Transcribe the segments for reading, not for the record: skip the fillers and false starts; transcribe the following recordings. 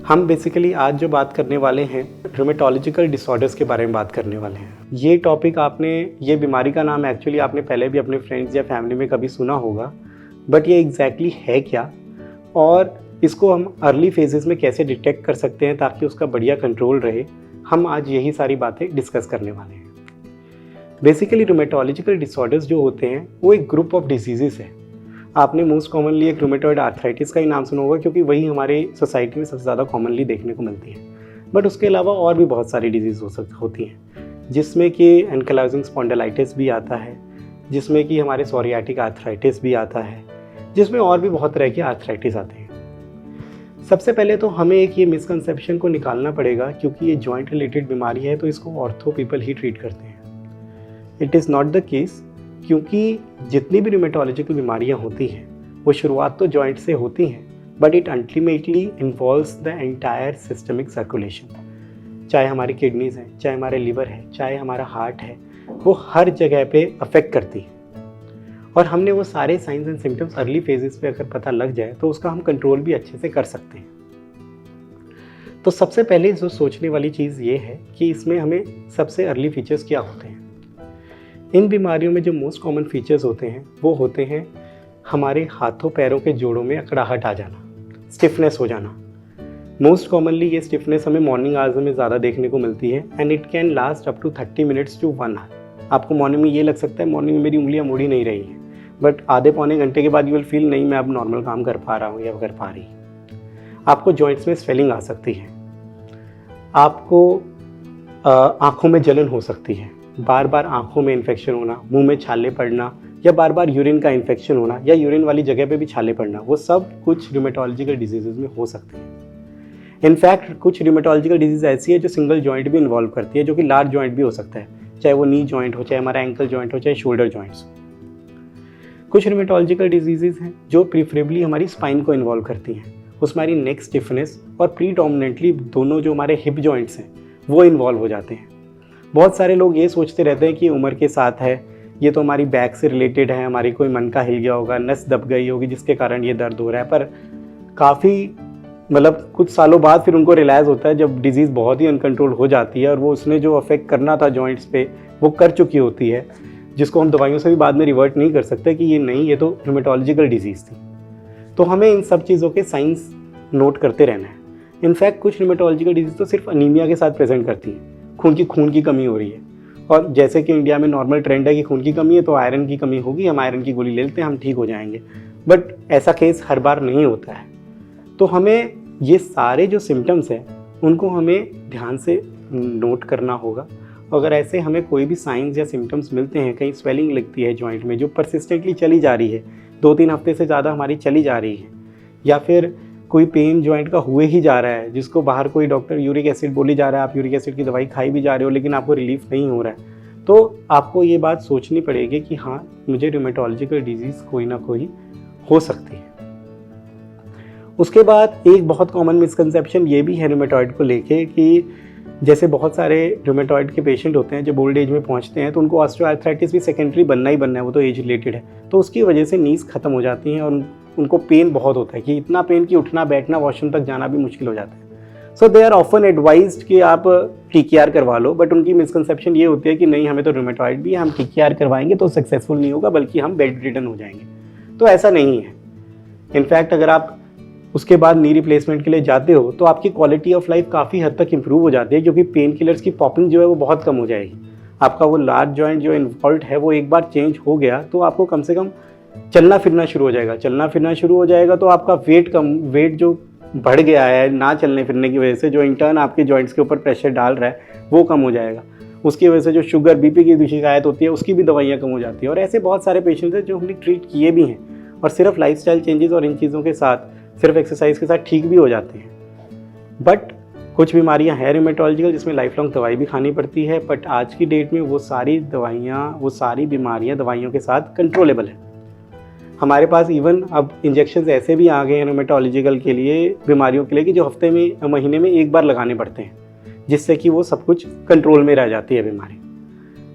हम बेसिकली आज जो बात करने वाले हैं रूमेटोलॉजिकल डिसऑर्डर्स के बारे में बात करने वाले हैं। ये टॉपिक ये बीमारी का नाम एक्चुअली आपने पहले भी अपने फ्रेंड्स या फैमिली में कभी सुना होगा, बट ये एग्जैक्टली है क्या और इसको हम अर्ली फेजेस में कैसे डिटेक्ट कर सकते हैं ताकि उसका बढ़िया कंट्रोल रहे, हम आज यही सारी बातें डिस्कस करने वाले हैं। बेसिकली रूमेटोलॉजिकल डिसऑर्डर्स जो होते हैं वो एक ग्रुप ऑफ डिजीज़ है। आपने मोस्ट कॉमनली एक रूमेटॉइड आर्थराइटिस का ही नाम सुना होगा क्योंकि वही हमारे सोसाइटी में सबसे ज़्यादा कॉमनली देखने को मिलती है, बट उसके अलावा और भी बहुत सारी डिजीज़ होती हैं जिसमें कि एंकाइलोजिंग स्पॉन्डिलाइटिस भी आता है, जिसमें कि हमारे सोरियाटिक आर्थराइटिस भी आता है, जिसमें और भी बहुत तरह के आर्थराइटिस आते हैं। सबसे पहले तो हमें एक ये मिसकंसेप्शन को निकालना पड़ेगा क्योंकि ये जॉइंट रिलेटेड बीमारी है तो इसको ऑर्थो पीपल ही ट्रीट करते हैं। It is not the case, क्योंकि जितनी भी रूमेटोलॉजिकल बीमारियां होती हैं वो शुरुआत तो जॉइंट से होती हैं, but it ultimately involves the entire systemic circulation. चाहे हमारी किडनीज हैं, चाहे हमारे लिवर है, चाहे हमारा हार्ट है, वो हर जगह पे अफेक्ट करती है। और हमने वो सारे science and symptoms early phases पे अगर पता लग जाए तो उसका हम कंट्रोल भी अच्छे से कर सकते हैं। तो सबसे पहले जो सोचने वाली चीज़ ये है कि इसमें हमें सबसे अर्ली फीचर्स क्या होते हैं। इन बीमारियों में जो मोस्ट कॉमन फीचर्स होते हैं वो होते हैं हमारे हाथों पैरों के जोड़ों में अकड़ाहट आ जाना, स्टिफनेस हो जाना। मोस्ट कॉमनली ये स्टिफनेस हमें मॉर्निंग आवर्स में ज़्यादा देखने को मिलती है and it can last up to 30 minutes to 1 hour. आपको मॉर्निंग में ये लग सकता है मॉर्निंग में मेरी उंगलियां मुड़ी नहीं रही हैं, बट आधे पौने घंटे के बाद यू विल फील नहीं मैं अब नॉर्मल काम कर पा रहा हूँ या कर पा रही। आपको जॉइंट्स में स्वेलिंग आ सकती है, आपको आँखों में जलन हो सकती है, बार बार आंखों में इन्फेक्शन होना, मुंह में छाले पड़ना या बार बार यूरिन का इन्फेक्शन होना या यूरिन वाली जगह पे भी छाले पड़ना, वो सब कुछ रूमेटोलॉजिकल डिजीज़ में हो सकते हैं। इनफैक्ट कुछ रूमेटोलॉजिकल डिजीज़ ऐसी है जो सिंगल जॉइंट भी इन्वॉल्व करती है, जो कि लार्ज जॉइंट भी हो सकता है, चाहे वो नी जॉइंट हो, चाहे हमारा एंकल जॉइंट हो, चाहे शोल्डर जॉइंट्स। कुछ रूमेटोलॉजिकल डिजीज़ हैं जो प्रीफरेबली हमारी स्पाइन को इन्वॉल्व करती हैं, उसमें हमारी नेक स्टिफनेस और प्रीडोमिनेंटली दोनों जो हमारे हिप जॉइंट्स हैं वो इन्वॉल्व हो जाते हैं। बहुत सारे लोग ये सोचते रहते हैं कि उम्र के साथ है, ये तो हमारी बैक से रिलेटेड है, हमारी कोई मन का हिल गया होगा, नस दब गई होगी जिसके कारण ये दर्द हो रहा है, पर काफ़ी कुछ सालों बाद फिर उनको रियलाइज़ होता है जब डिज़ीज़ बहुत ही अनकंट्रोल हो जाती है और वो उसने जो अफेक्ट करना था जॉइंट्स पे वो कर चुकी होती है, जिसको हम दवाइयों से भी बाद में रिवर्ट नहीं कर सकते कि ये नहीं, ये तो रूमेटोलॉजिकल डिजीज़ थी। तो हमें इन सब चीज़ों के साइंस नोट करते रहना है। इनफैक्ट कुछ रूमेटोलॉजिकल डिजीज़ तो सिर्फ अनीमिया के साथ प्रेजेंट करती हैं, खून की कमी हो रही है, और जैसे कि इंडिया में नॉर्मल ट्रेंड है कि खून की कमी है तो आयरन की कमी होगी, हम आयरन की गोली ले लेते हैं, हम ठीक हो जाएंगे, बट ऐसा केस हर बार नहीं होता है। तो हमें ये सारे जो सिम्टम्स हैं उनको हमें ध्यान से नोट करना होगा। अगर ऐसे हमें कोई भी साइंस या सिम्टम्स मिलते हैं, कहीं स्वेलिंग लगती है जॉइंट में जो परसिस्टेंटली चली जा रही है, 2-3 हफ्ते से ज़्यादा हमारी चली जा रही है, या फिर कोई पेन जॉइंट का हुए ही जा रहा है जिसको बाहर कोई डॉक्टर यूरिक एसिड बोली जा रहा है, आप यूरिक एसिड की दवाई खाई भी जा रहे हो लेकिन आपको रिलीफ नहीं हो रहा है, तो आपको ये बात सोचनी पड़ेगी कि हाँ, मुझे रूमेटोलॉजिकल डिजीज़ कोई ना कोई हो सकती है। उसके बाद एक बहुत कॉमन मिसकंसेप्शन ये भी है रूमेटॉइड को लेके कि जैसे बहुत सारे रूमेटॉइड के पेशेंट होते हैं जब ओल्ड एज में पहुंचते हैं तो उनको ऑस्टियोआर्थराइटिस भी सेकेंडरी बनना ही बनना है, वो तो एज रिलेटेड है, तो उसकी वजह से नीज खत्म हो जाती हैं और उनको पेन बहुत होता है कि इतना पेन कि उठना बैठना वॉशरूम तक जाना भी मुश्किल हो जाता है। सो दे आर ऑफन एडवाइज्ड कि आप TKR करवा लो, बट उनकी मिसकंसेप्शन ये होती है कि नहीं, हमें तो रूमेटॉइड भी है, हम TKR करवाएंगे तो सक्सेसफुल नहीं होगा बल्कि हम बेड रिडन हो जाएंगे। तो ऐसा नहीं है। इनफैक्ट अगर आप उसके बाद नी रिप्लेसमेंट के लिए जाते हो तो आपकी क्वालिटी ऑफ लाइफ काफ़ी हद तक इंप्रूव हो जाती है क्योंकि पेन किलर्स की पॉपिंग जो है वो बहुत कम हो जाएगी। आपका वो लार्ज जॉइंट जो इन्वॉल्व है वो एक बार चेंज हो गया तो आपको कम से कम चलना फिरना शुरू हो जाएगा तो आपका वेट जो बढ़ गया है ना चलने फिरने की वजह से, जो इंटर्न आपके जॉइंट्स के ऊपर प्रेशर डाल रहा है वो कम हो जाएगा। उसकी वजह से जो शुगर BP की शिकायत होती है उसकी भी दवाइयाँ कम हो जाती है। और ऐसे बहुत सारे पेशेंट्स हैं जो हमने ट्रीट किए भी हैं और सिर्फ लाइफस्टाइल चेंजेस और इन चीज़ों के साथ, सिर्फ एक्सरसाइज के साथ ठीक भी हो जाते हैं। बट कुछ बीमारियां हैं रूमेटोलॉजिकल जिसमें लाइफ लॉन्ग दवाई भी खानी पड़ती है, बट आज की डेट में वो सारी बीमारियां दवाइयों के साथ कंट्रोलेबल है। हमारे पास इवन अब इंजेक्शन ऐसे भी आ गए हैं रूमेटोलॉजिकल के लिए, बीमारियों के लिए, कि जो हफ्ते में महीने में एक बार लगाने पड़ते हैं जिससे कि वो सब कुछ कंट्रोल में रह जाती है बीमारी।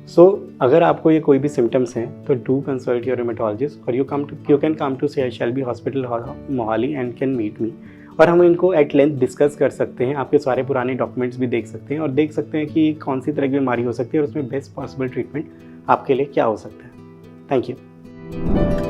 सो अगर आपको ये कोई भी सिम्टम्स हैं तो डू कंसल्ट योर रूमेटोलॉजिस्ट और you can come to CHLB hospital Mohali and can meet me. और हम इनको एट लेंथ डिस्कस कर सकते हैं। आपके सारे पुराने डॉक्यूमेंट्स भी देख सकते हैं और देख सकते हैं कि कौन सी तरह की बीमारी हो सकती है और उसमें बेस्ट पॉसिबल ट्रीटमेंट आपके लिए क्या हो सकता है। Thank you.